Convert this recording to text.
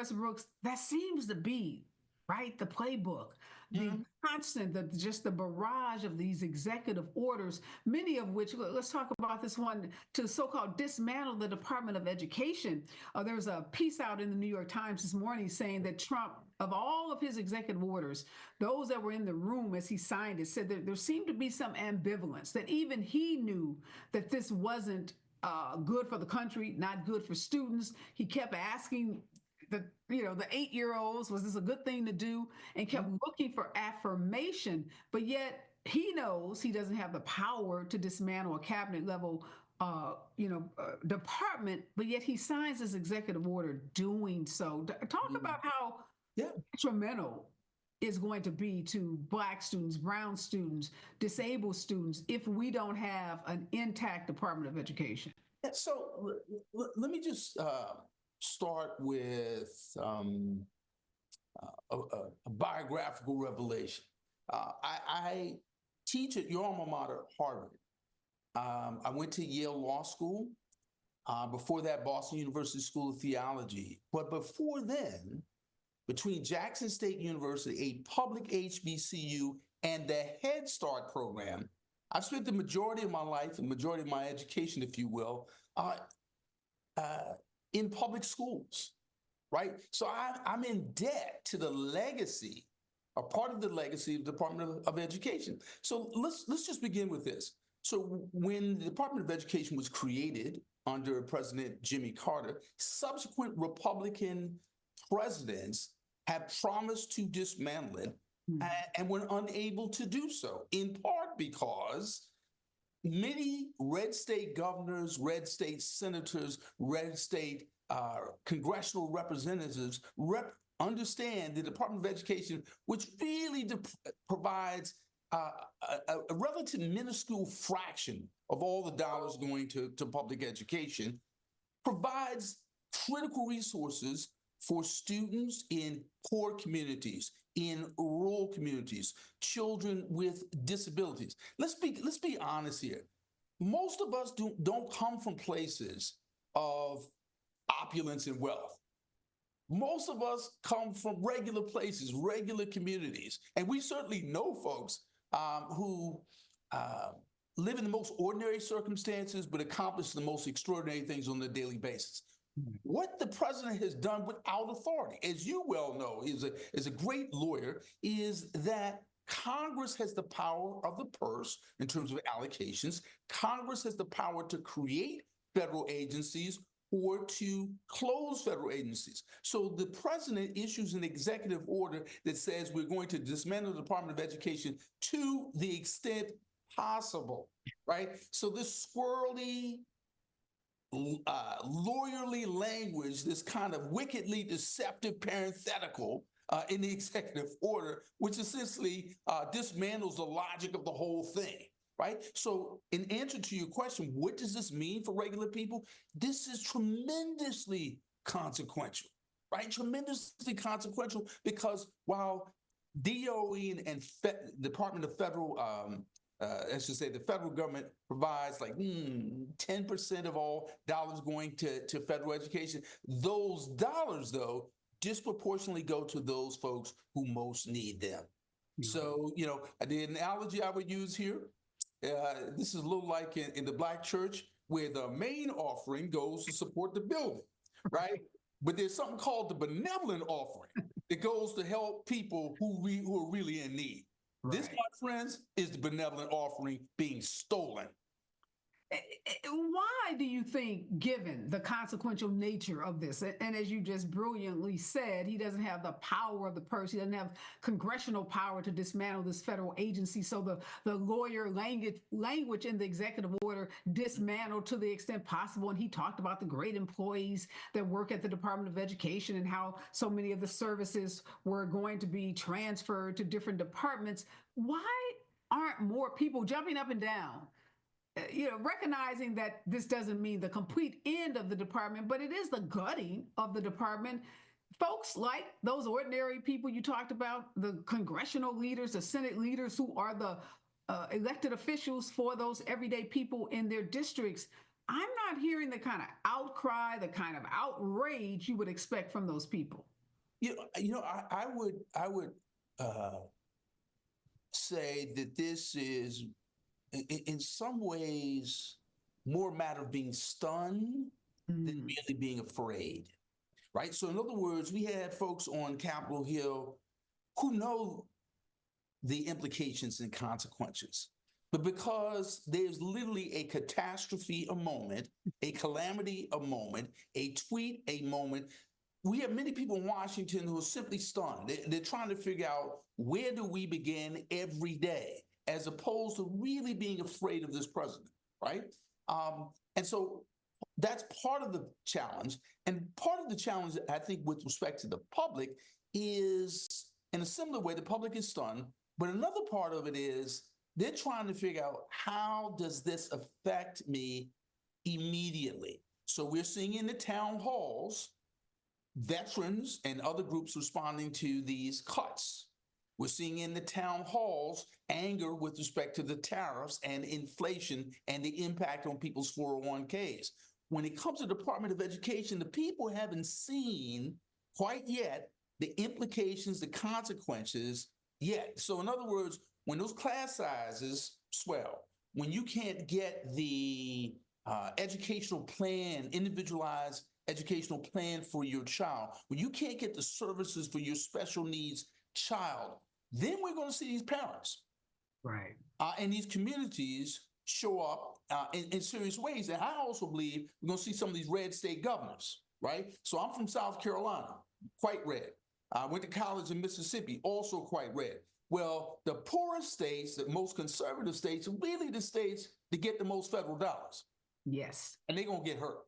Professor Brooks, that seems to be right the playbook, the constant, just the barrage of these executive orders, many of which, let's talk about this one, to so-called dismantle the Department of Education. There's a piece out in the New York Times this morning saying that Trump, of all of his executive orders, those that were in the room as he signed it, said that there seemed to be some ambivalence, that even he knew that this wasn't good for the country, not good for students. He kept asking the 8-year-olds, was this a good thing to do, and kept looking for affirmation. But yet he knows he doesn't have the power to dismantle a cabinet level department, but yet he signs this executive order doing so. Talk about how detrimental is going to be to Black students, brown students, disabled students if we don't have an intact Department of Education. So let me just start with a biographical revelation. I teach at your alma mater, Harvard. I went to Yale Law School. Before that, Boston University School of Theology. But before then, between Jackson State University, a public HBCU, and the Head Start program, I've spent the majority of my life, the majority of my education, if you will, in public schools, right? So I'm in debt to the legacy, a part of the legacy of the Department of Education. So let's just begin with this. So when the Department of Education was created under President Jimmy Carter, subsequent Republican presidents had promised to dismantle it and were unable to do so, in part because many red state governors, red state senators, red state congressional representatives understand the Department of Education, which really provides a relative minuscule fraction of all the dollars going to public education, provides critical resources for students in poor communities, in rural communities, children with disabilities. Let's be honest here. Most of us don't come from places of opulence and wealth. Most of us come from regular places, regular communities, and we certainly know folks who live in the most ordinary circumstances but accomplish the most extraordinary things on a daily basis. What the president has done without authority, as you well know, is a great lawyer, is that Congress has the power of the purse in terms of allocations. Congress has the power to create federal agencies or to close federal agencies. So the president issues an executive order that says we're going to dismantle the Department of Education to the extent possible, right? So this squirrely, lawyerly language, this kind of wickedly deceptive parenthetical in the executive order, which essentially dismantles the logic of the whole thing, right? So in answer to your question, what does this mean for regular people? This is tremendously consequential, right? Tremendously consequential, because while DOE and Department of Federal I should say the federal government provides like 10% of all dollars going to federal education. Those dollars, though, disproportionately go to those folks who most need them. So, the analogy I would use here, this is a little like in the Black church, where the main offering goes to support the building, right? But there's something called the benevolent offering that goes to help people who are really in need. Right. This, my friends, is the benevolent offering being stolen. Why do you think, given the consequential nature of this, and as you just brilliantly said, he doesn't have the power of the purse, he doesn't have congressional power to dismantle this federal agency, so the lawyer language in the executive order dismantled to the extent possible, and he talked about the great employees that work at the Department of Education and how so many of the services were going to be transferred to different departments. Why aren't more people jumping up and down, recognizing that this doesn't mean the complete end of the department, but it is the gutting of the department? Folks like those ordinary people you talked about, the congressional leaders, the Senate leaders who are the elected officials for those everyday people in their districts, I'm not hearing the kind of outcry, the kind of outrage you would expect from those people. I would uh, say that this is, in some ways, more a matter of being stunned than Mm. really being afraid, right? So, in other words, we had folks on Capitol Hill who know the implications and consequences. But because there's literally a catastrophe a moment, a calamity a moment, a tweet a moment, we have many people in Washington who are simply stunned. They're trying to figure out, where do we begin every day, as opposed to really being afraid of this president, right? And so that's part of the challenge. And part of the challenge, I think, with respect to the public is, in a similar way, the public is stunned. But another part of it is they're trying to figure out, how does this affect me immediately? So we're seeing in the town halls veterans and other groups responding to these cuts. We're seeing in the town halls anger with respect to the tariffs and inflation and the impact on people's 401ks. When it comes to the Department of Education, the people haven't seen quite yet the implications, the consequences yet. So in other words, when those class sizes swell, when you can't get the educational plan, individualized educational plan for your child, when you can't get the services for your special needs child, then we're going to see these parents Right. and these communities show up in serious ways. And I also believe we're going to see some of these red state governors, right? So I'm from South Carolina, quite red. I went to college in Mississippi, also quite red. Well, the poorest states, the most conservative states, are really the states that get the most federal dollars. Yes. And they're going to get hurt.